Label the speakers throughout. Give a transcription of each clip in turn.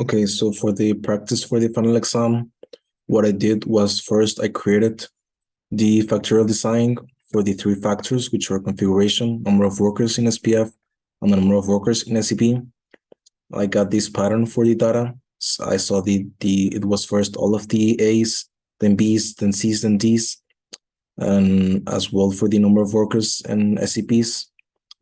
Speaker 1: Okay, so for the practice for the final exam, what I did was first I created the factorial design for the three factors, which are configuration, number of workers in SPF, and the number of workers in SCP. I got this pattern for the data. So I saw it was first all of the A's, then B's, then C's, then D's, and as well for the number of workers and SCPs.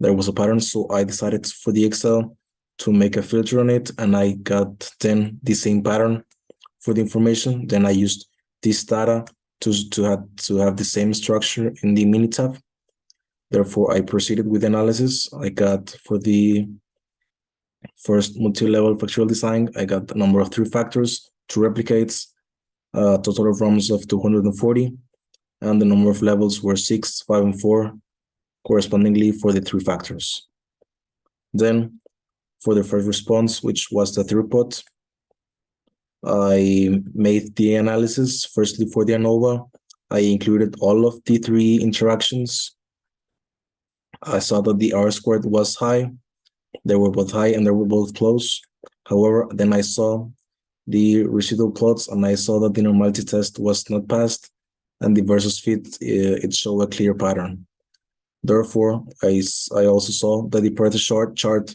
Speaker 1: There was a pattern, so I decided for the Excel to make a filter on it, and I got then the same pattern for the information. Then I used this data to have the same structure in the Minitab. Therefore, I proceeded with analysis. I got for the first multi-level factorial design, I got the number of three factors, two replicates, total of ROMs of 240, and the number of levels were 6, 5, and 4, correspondingly for the three factors. Then, for the first response, which was the throughput, I made the analysis. Firstly, for the ANOVA, I included all of the three interactions. I saw that the R-squared was high. They were both high and they were both close. However, then I saw the residual plots and I saw that the normality test was not passed, and the versus fit, it showed a clear pattern. Therefore, I also saw that the Pareto chart,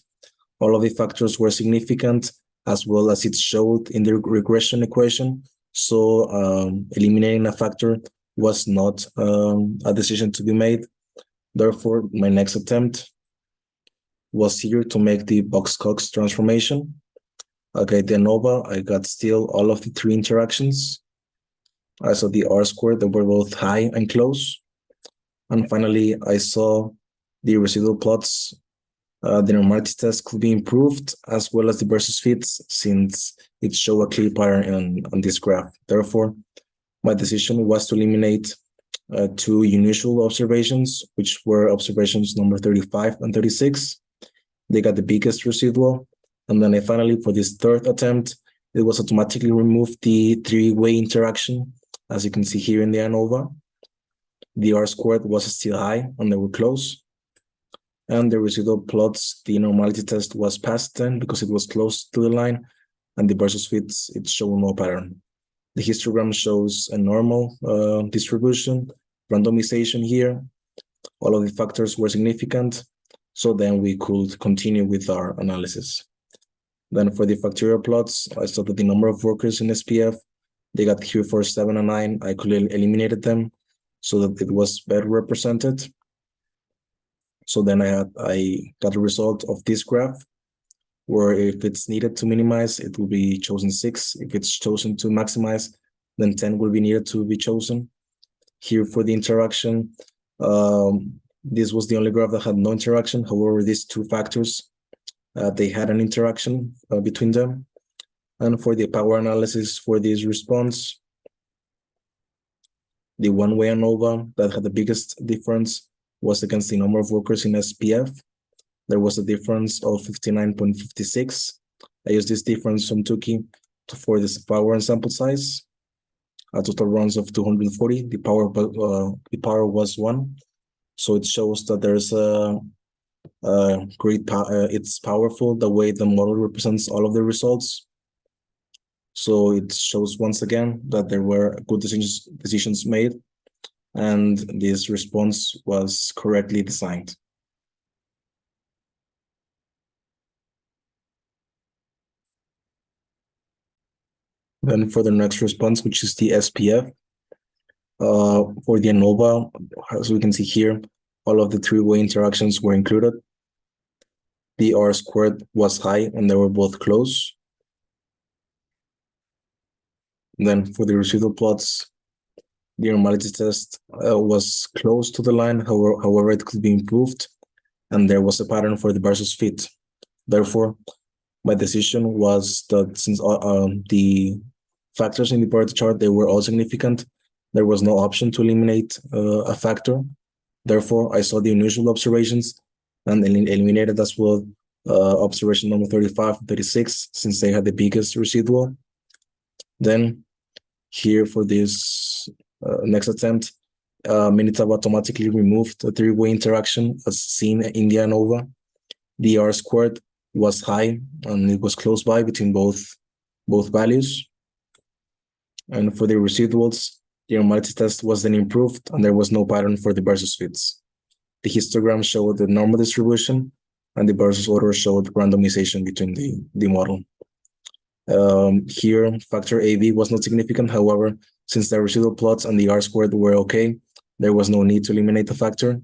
Speaker 1: all of the factors were significant, as well as it showed in the regression equation. So eliminating a factor was not a decision to be made. Therefore, my next attempt was here to make the Box-Cox transformation. Okay, the ANOVA, I got still all of the three interactions. I saw the R-squared that were both high and close. And finally, I saw the residual plots. The normality test could be improved, as well as the versus fits, since it showed a clear pattern on this graph. Therefore, my decision was to eliminate two unusual observations, which were observations number 35 and 36. They got the biggest residual. And then I finally, for this third attempt, it was automatically removed the three-way interaction, as you can see here in the ANOVA. The R-squared was still high and they were close. And the residual plots, the normality test was passed then because it was close to the line, and the versus fits, it showed no pattern. The histogram shows a normal distribution, randomization here. All of the factors were significant, so then we could continue with our analysis. Then for the factorial plots, I saw that the number of workers in SPF, they got here for 7 and 9. I could eliminate them so that it was better represented. So then I got a result of this graph, where if it's needed to minimize, it will be chosen 6. If it's chosen to maximize, then 10 will be needed to be chosen. Here for the interaction, this was the only graph that had no interaction. However, these two factors, they had an interaction between them. And for the power analysis for this response, the one-way ANOVA that had the biggest difference was against the number of workers in SPF. There was a difference of 59.56. I used this difference from Tukey for this power and sample size. A total runs of 240. The power was 1. So it shows that there's a great power. It's powerful the way the model represents all of the results. So it shows once again that there were good decisions made, and this response was correctly designed. Then for the next response, which is the SPF, for the ANOVA, as we can see here, all of the three-way interactions were included. The R-squared was high and they were both close. Then for the residual plots, the normality test was close to the line. However, it could be improved, and there was a pattern for the versus fit. Therefore, my decision was that since the factors in the Pareto chart, they were all significant, there was no option to eliminate a factor. Therefore, I saw the unusual observations and eliminated as well observation number 35, 36, since they had the biggest residual. Then here for this next attempt, Minitab automatically removed a three-way interaction as seen in the ANOVA. The R-squared was high and it was close by between both both values. And for the residuals, the normality test was then improved and there was no pattern for the versus fits. The histogram showed the normal distribution and the versus order showed randomization between the model. Here, factor AB was not significant. However, since the residual plots and the R-squared were okay, there was no need to eliminate the factor.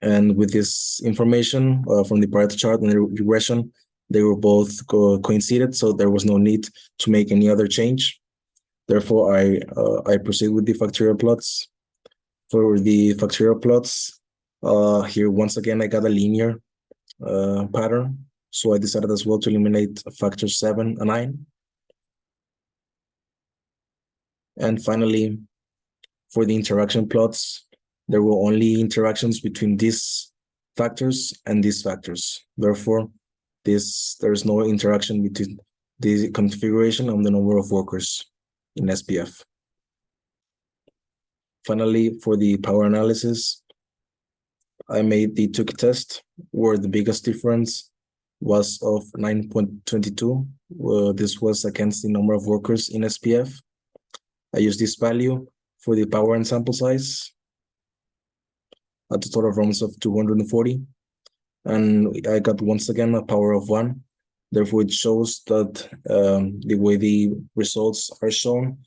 Speaker 1: And with this information from the Pareto chart and the regression, they were both coincided, so there was no need to make any other change. Therefore, I proceed with the factorial plots. For the factorial plots, here once again I got a linear pattern, so I decided as well to eliminate factors 7 and 9. And finally, for the interaction plots, there were only interactions between these factors and these factors. Therefore, there's no interaction between the configuration and the number of workers in SPF. Finally, for the power analysis, I made the Tukey test where the biggest difference was of 9.22. This was against the number of workers in SPF. I used this value for the power and sample size at a total of runs of 240. And I got once again a power of 1. Therefore, it shows that the way the results are shown,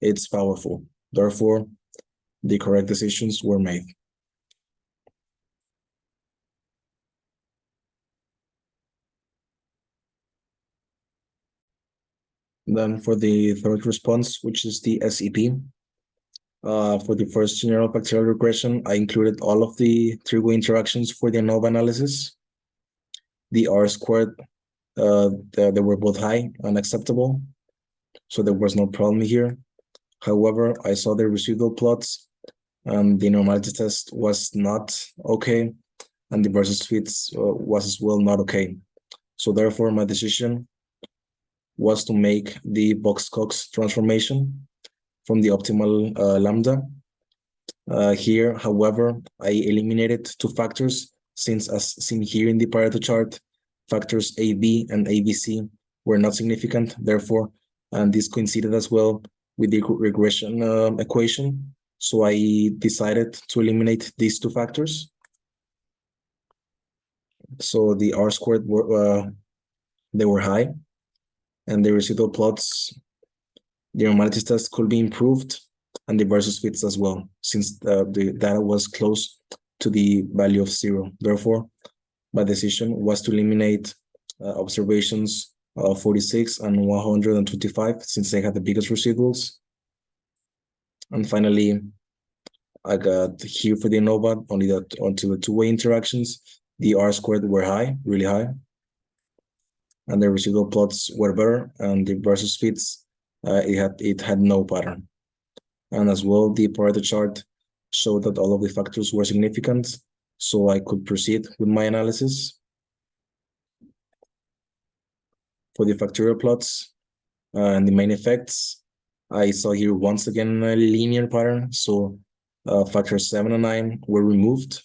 Speaker 1: it's powerful. Therefore, the correct decisions were made. Then for the third response, which is the SEP, for the first general factorial regression, I included all of the three-way interactions for the ANOVA analysis. The R-squared, they were both high and acceptable, so there was no problem here. However, I saw the residual plots, and the normality test was not okay, and the versus fits was as well not okay. So therefore, my decision was to make the Box-Cox transformation from the optimal lambda. Here, however, I eliminated two factors since, as seen here in the Pareto chart, factors AB and ABC were not significant. Therefore, and this coincided as well with the regression equation. So I decided to eliminate these two factors. So the R-squared were they were high, and the residual plots, the normality test could be improved, and the versus fits as well, since the data was close to the value of 0. Therefore, my decision was to eliminate observations 46 and 125, since they had the biggest residuals. And finally, I got here for the ANOVA only that onto the two-way interactions, the R-squared were high, really high, and the residual plots were better, and the versus fits, it had no pattern. And as well, the Pareto chart showed that all of the factors were significant, so I could proceed with my analysis. For the factorial plots and the main effects, I saw here once again a linear pattern, so factors 7 and 9 were removed.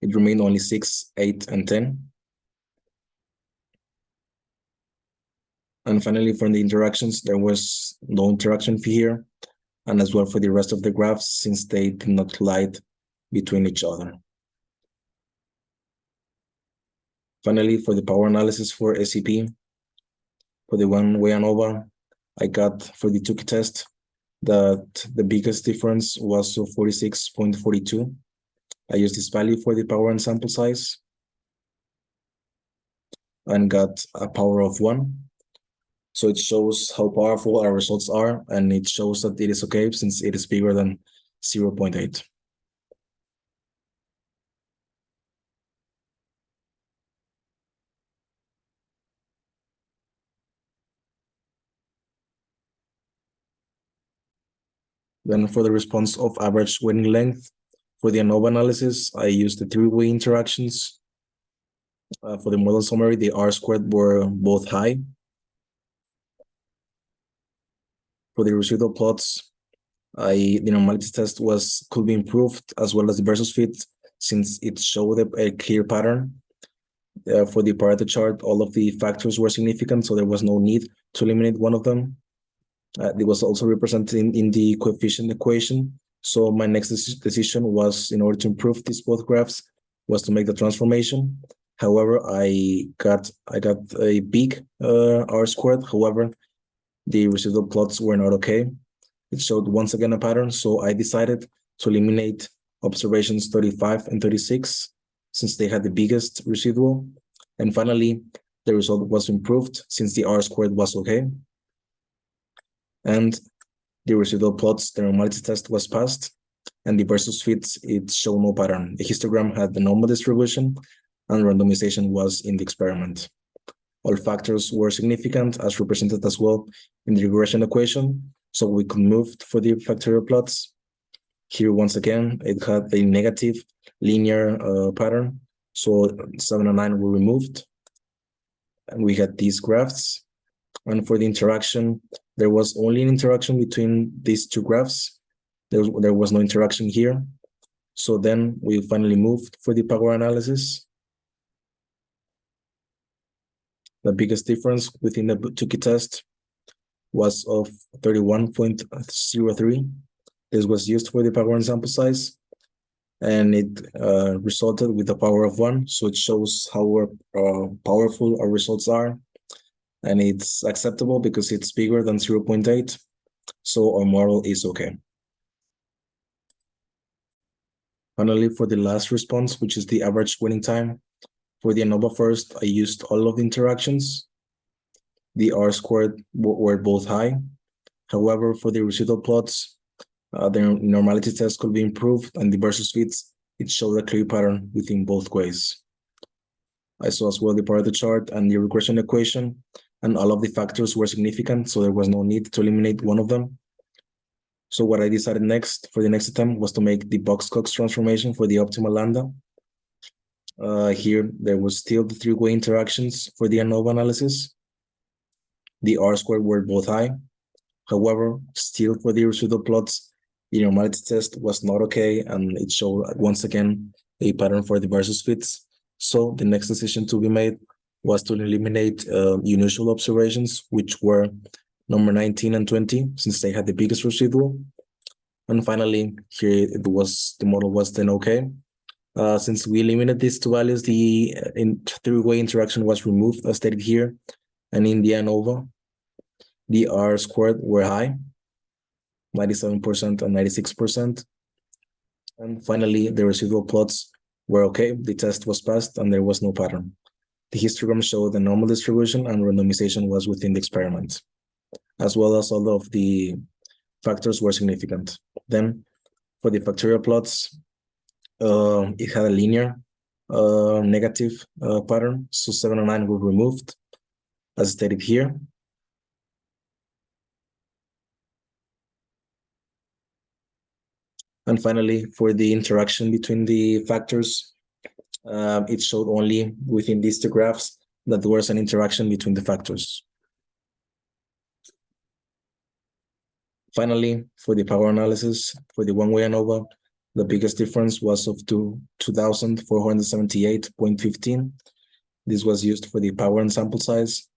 Speaker 1: It remained only 6, 8, and 10. And finally, for the interactions, there was no interaction here, and as well for the rest of the graphs, since they did not collide between each other. Finally, for the power analysis for SEP, for the one-way ANOVA, I got for the Tukey test that the biggest difference was 46.42. I used this value for the power and sample size and got a power of 1. So it shows how powerful our results are, and it shows that it is okay since it is bigger than 0.8. Then for the response of average wavelength length, for the ANOVA analysis, I used the three-way interactions. For the model summary, the R-squared were both high. For the residual plots, the normality test could be improved, as well as the versus fit, since it showed a clear pattern. for the Pareto chart, all of the factors were significant, so there was no need to eliminate one of them. It was also represented in the coefficient equation. So my next decision was, in order to improve these both graphs, was to make the transformation. However, I got a big R squared. However, the residual plots were not okay. It showed once again a pattern, so I decided to eliminate observations 35 and 36 since they had the biggest residual. And finally, the result was improved since the R squared was okay. And the residual plots, the normality test was passed, and the versus fits, it showed no pattern. The histogram had the normal distribution, and randomization was in the experiment. All factors were significant, as represented as well in the regression equation, so we could move for the factorial plots. Here, once again, it had a negative linear pattern, so 7 and 9 were removed, and we had these graphs. And for the interaction, there was only an interaction between these two graphs. There was no interaction here. So then we finally moved for the power analysis. The biggest difference within the Tukey test was of 31.03. This was used for the power and sample size, and it resulted with a power of 1. So it shows how powerful our results are. And it's acceptable because it's bigger than 0.8. So our model is okay. Finally, for the last response, which is the average winning time, for the ANOVA first, I used all of the interactions. The R squared were both high. However, for the residual plots, the normality test could be improved, and the versus fits, it showed a clear pattern within both ways. I saw as well the Pareto chart and the regression equation, and all of the factors were significant, so there was no need to eliminate one of them. So what I decided next for the next attempt was to make the Box-Cox transformation for the optimal lambda. Here, there was still the three-way interactions for the ANOVA analysis. The R squared were both high. However, still for the residual plots, the normality test was not okay, and it showed once again a pattern for the versus fits. So the next decision to be made was to eliminate unusual observations, which were number 19 and 20, since they had the biggest residual. And finally, here the model was then okay. Since we eliminated these two values, the three-way interaction was removed, as stated here, and in the ANOVA, the R squared were high, 97% and 96%. And finally, the residual plots were okay. The test was passed, and there was no pattern. The histogram showed the normal distribution, and randomization was within the experiment, as well as all of the factors were significant. Then, for the factorial plots, it had a linear negative pattern, so 7 and 9 were removed, as stated here. And finally, for the interaction between the factors, it showed only within these two graphs that there was an interaction between the factors. Finally, for the power analysis, for the one-way ANOVA, the biggest difference was of 2,478.15. This was used for the power and sample size,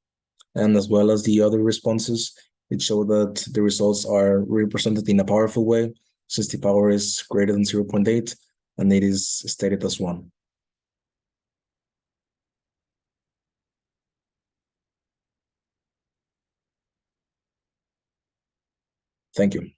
Speaker 1: and as well as the other responses, it showed that the results are represented in a powerful way, since the power is greater than 0.8, and it is stated as 1. Thank you.